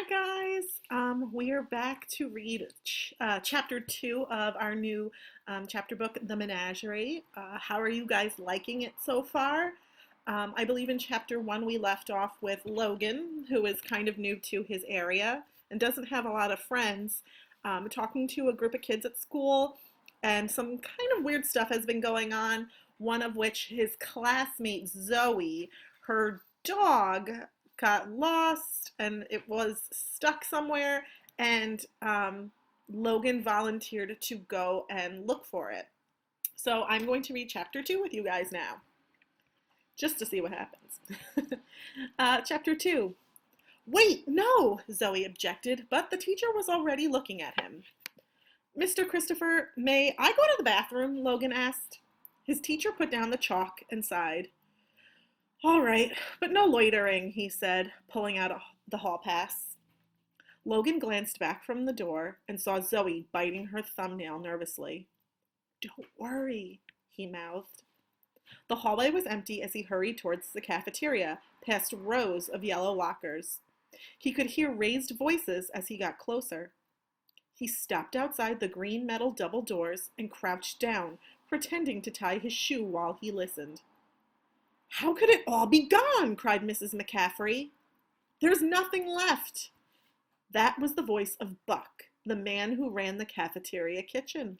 guys. We are back to read chapter 2 of our new chapter book, The Menagerie. How are you guys liking it so far? I believe in chapter 1 we left off with Logan, who is kind of new to his area and doesn't have a lot of friends, talking to a group of kids at school, and some kind of weird stuff has been going on, one of which his classmate Zoe, her dog, got lost and it was stuck somewhere, and Logan volunteered to go and look for it. So I'm going to read chapter 2 with you guys now, just to see what happens. Chapter 2. Wait, no, Zoe objected, but the teacher was already looking at him. Mr. Christopher, may I go to the bathroom? Logan asked. His teacher put down the chalk and sighed. All right, but no loitering, he said, pulling out the hall pass. Logan glanced back from the door and saw Zoe biting her thumbnail nervously. Don't worry, he mouthed. The hallway was empty as he hurried towards the cafeteria, past rows of yellow lockers. He could hear raised voices as he got closer. He stopped outside the green metal double doors and crouched down, pretending to tie his shoe while he listened. How could it all be gone? Cried Mrs. McCaffrey. There's nothing left. That was the voice of Buck, the man who ran the cafeteria kitchen.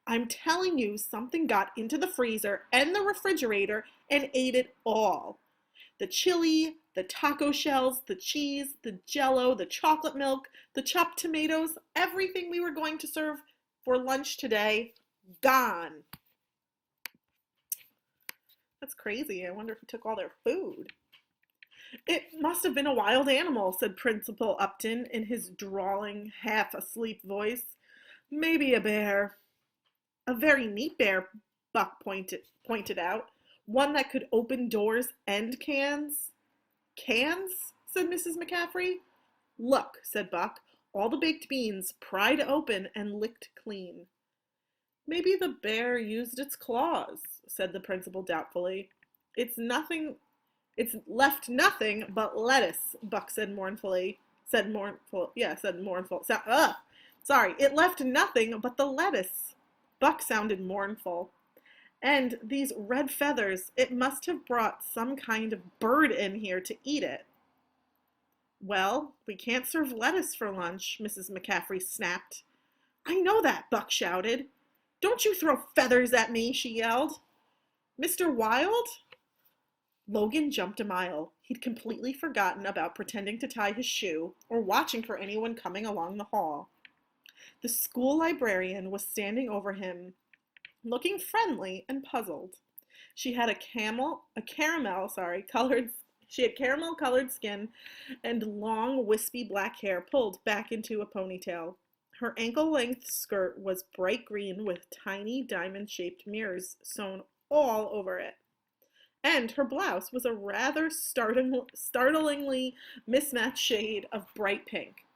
I'm telling you, something got into the freezer and the refrigerator and ate it all. The chili, the taco shells, the cheese, the jello, the chocolate milk, the chopped tomatoes, everything we were going to serve for lunch today, gone. That's crazy. I wonder if he took all their food. It must have been a wild animal, said Principal Upton in his drawling, half-asleep voice. Maybe a bear. A very neat bear, Buck pointed out. One that could open doors and cans. Cans? Said Mrs. McCaffrey. Look, said Buck, all the baked beans pried open and licked clean. Maybe the bear used its claws, said the principal doubtfully. It's left nothing but lettuce, Buck said mournfully. Said mournful. Sorry, it left nothing but the lettuce. Buck sounded mournful. And these red feathers, it must have brought some kind of bird in here to eat it. Well, we can't serve lettuce for lunch, Mrs. McCaffrey snapped. I know that, Buck shouted. Don't you throw feathers at me, she yelled. Mr. Wild? Logan jumped a mile. He'd completely forgotten about pretending to tie his shoe or watching for anyone coming along the hall. The school librarian was standing over him, looking friendly and puzzled. She had caramel-colored skin and long, wispy black hair pulled back into a ponytail. Her ankle-length skirt was bright green with tiny diamond-shaped mirrors sewn all over it. And her blouse was a rather startlingly mismatched shade of bright pink.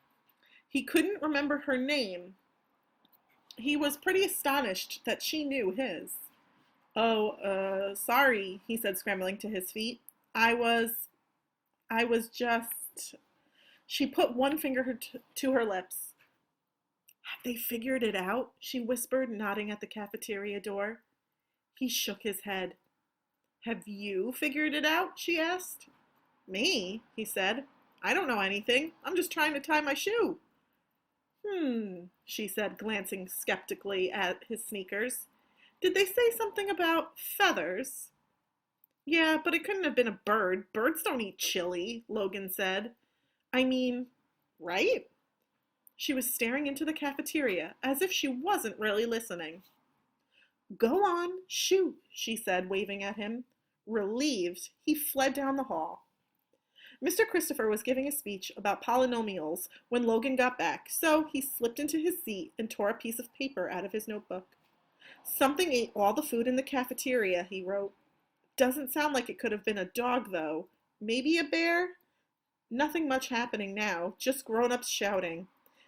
He couldn't remember her name. He was pretty astonished that she knew his. Sorry, he said, scrambling to his feet. I was just... She put one finger to her lips. Have they figured it out? She whispered, nodding at the cafeteria door. He shook his head. Have you figured it out? She asked. Me? He said. I don't know anything. I'm just trying to tie my shoe. She said, glancing skeptically at his sneakers. Did they say something about feathers? Yeah, but it couldn't have been a bird. Birds don't eat chili, Logan said. I mean, right? She was staring into the cafeteria, as if she wasn't really listening. Go on, shoot, she said, waving at him. Relieved, he fled down the hall. Mr. Christopher was giving a speech about polynomials when Logan got back, so he slipped into his seat and tore a piece of paper out of his notebook. Something ate all the food in the cafeteria, he wrote. Doesn't sound like it could have been a dog, though. Maybe a bear? Nothing much happening now, just grown-ups shouting.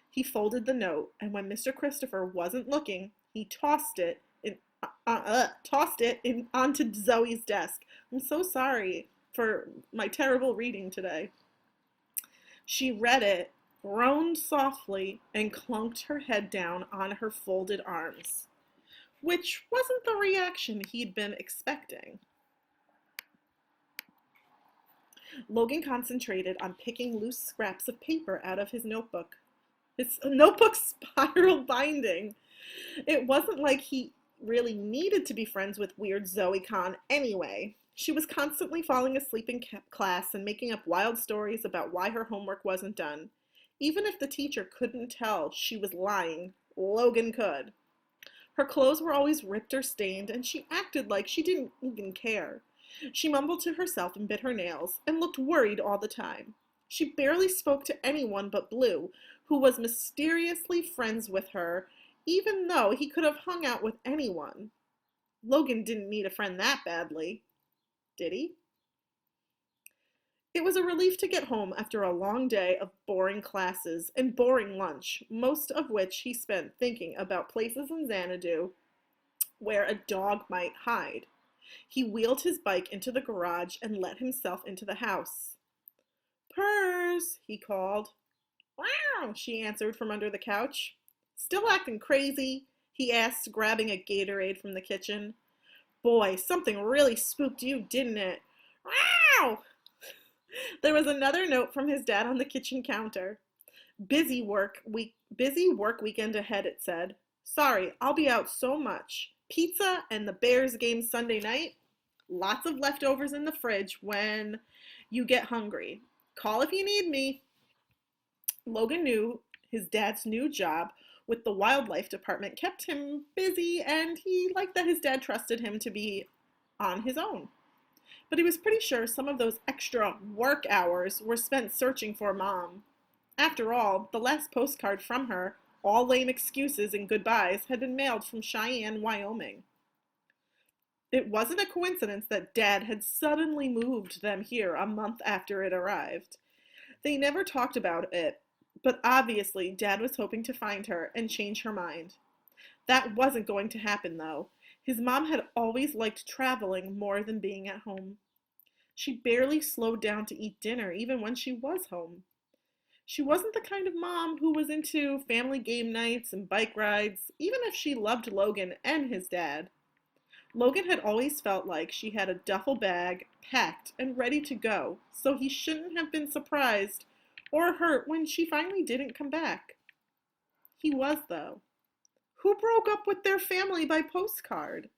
He folded the note, and when Mr. Christopher wasn't looking, he tossed it onto Zoe's desk. I'm so sorry for my terrible reading today. She read it groaned softly, and clunked her head down on her folded arms, which wasn't the reaction he'd been expecting. Logan concentrated on picking loose scraps of paper out of his notebook. His notebook spiral binding. It wasn't like he really needed to be friends with weird Zoe Kahn anyway. She was constantly falling asleep in class and making up wild stories about why her homework wasn't done. Even if the teacher couldn't tell she was lying, Logan could. Her clothes were always ripped or stained, and she acted like she didn't even care. She mumbled to herself and bit her nails, and looked worried all the time. She barely spoke to anyone but Blue, who was mysteriously friends with her, even though he could have hung out with anyone. Logan didn't need a friend that badly, did he? It was a relief to get home after a long day of boring classes and boring lunch, most of which he spent thinking about places in Xanadu where a dog might hide. He wheeled his bike into the garage and let himself into the house. "Purrs," he called. "Wow," she answered from under the couch. "Still acting crazy?" he asked, grabbing a Gatorade from the kitchen. "Boy, something really spooked you, didn't it?" "Wow!" There was another note from his dad on the kitchen counter. Busy work weekend ahead, it said. "Sorry, I'll be out so much. Pizza and the Bears game Sunday night. Lots of leftovers in the fridge when you get hungry. Call if you need me." Logan knew his dad's new job with the wildlife department kept him busy, and he liked that his dad trusted him to be on his own. But he was pretty sure some of those extra work hours were spent searching for Mom. After all, the last postcard from her, all lame excuses and goodbyes, had been mailed from Cheyenne, Wyoming. It wasn't a coincidence that Dad had suddenly moved them here a month after it arrived. They never talked about it, but obviously Dad was hoping to find her and change her mind. That wasn't going to happen, though. His mom had always liked traveling more than being at home. She barely slowed down to eat dinner, even when she was home. She wasn't the kind of mom who was into family game nights and bike rides, even if she loved Logan and his dad. Logan had always felt like she had a duffel bag packed and ready to go, so he shouldn't have been surprised or hurt when she finally didn't come back. He was, though. Who broke up with their family by postcard?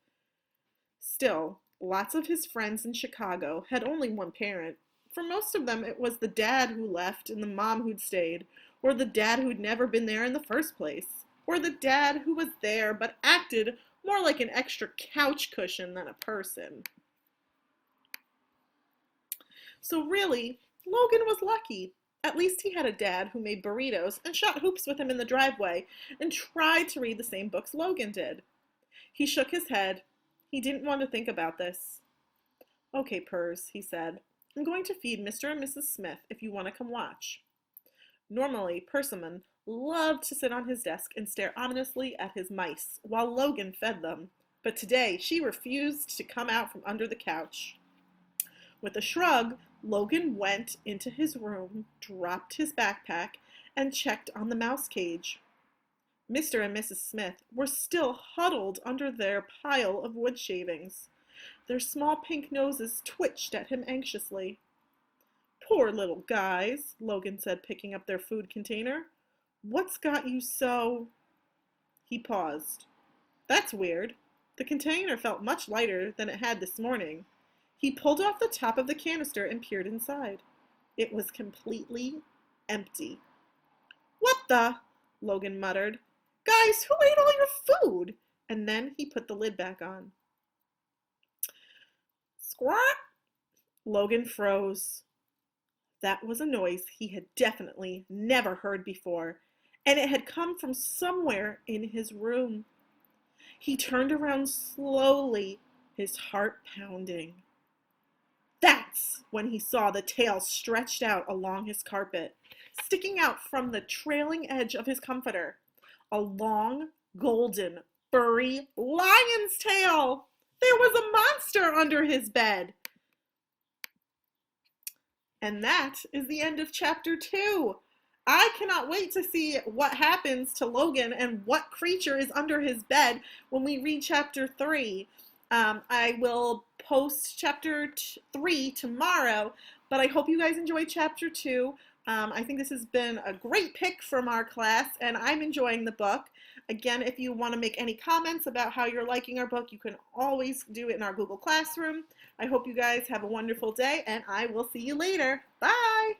Still, lots of his friends in Chicago had only one parent. For most of them, it was the dad who left and the mom who'd stayed, or the dad who'd never been there in the first place, or the dad who was there but acted more like an extra couch cushion than a person. So really, Logan was lucky. At least he had a dad who made burritos and shot hoops with him in the driveway and tried to read the same books Logan did. He shook his head. He didn't want to think about this. "Okay, Purrs," he said. "I'm going to feed Mr. and Mrs. Smith if you want to come watch." Normally, Persimmon loved to sit on his desk and stare ominously at his mice while Logan fed them, but today she refused to come out from under the couch. With a shrug, Logan went into his room, dropped his backpack, and checked on the mouse cage. Mr. and Mrs. Smith were still huddled under their pile of wood shavings. Their small pink noses twitched at him anxiously. "Poor little guys," Logan said, picking up their food container. "What's got you so—" He paused. "That's weird." The container felt much lighter than it had this morning. He pulled off the top of the canister and peered inside. It was completely empty. "What the—" Logan muttered. "Guys, who ate all your food?" And then he put the lid back on. Squawk! Logan froze. That was a noise he had definitely never heard before, and it had come from somewhere in his room. He turned around slowly, his heart pounding. That's when he saw the tail stretched out along his carpet, sticking out from the trailing edge of his comforter. A long, golden, furry lion's tail! There was a monster under his bed! And that is the end of chapter 2. I cannot wait to see what happens to Logan and what creature is under his bed when we read chapter 3. I will post chapter 3 tomorrow, but I hope you guys enjoyed chapter 2. I think this has been a great pick from our class, and I'm enjoying the book. Again, if you want to make any comments about how you're liking our book, you can always do it in our Google Classroom. I hope you guys have a wonderful day, and I will see you later. Bye!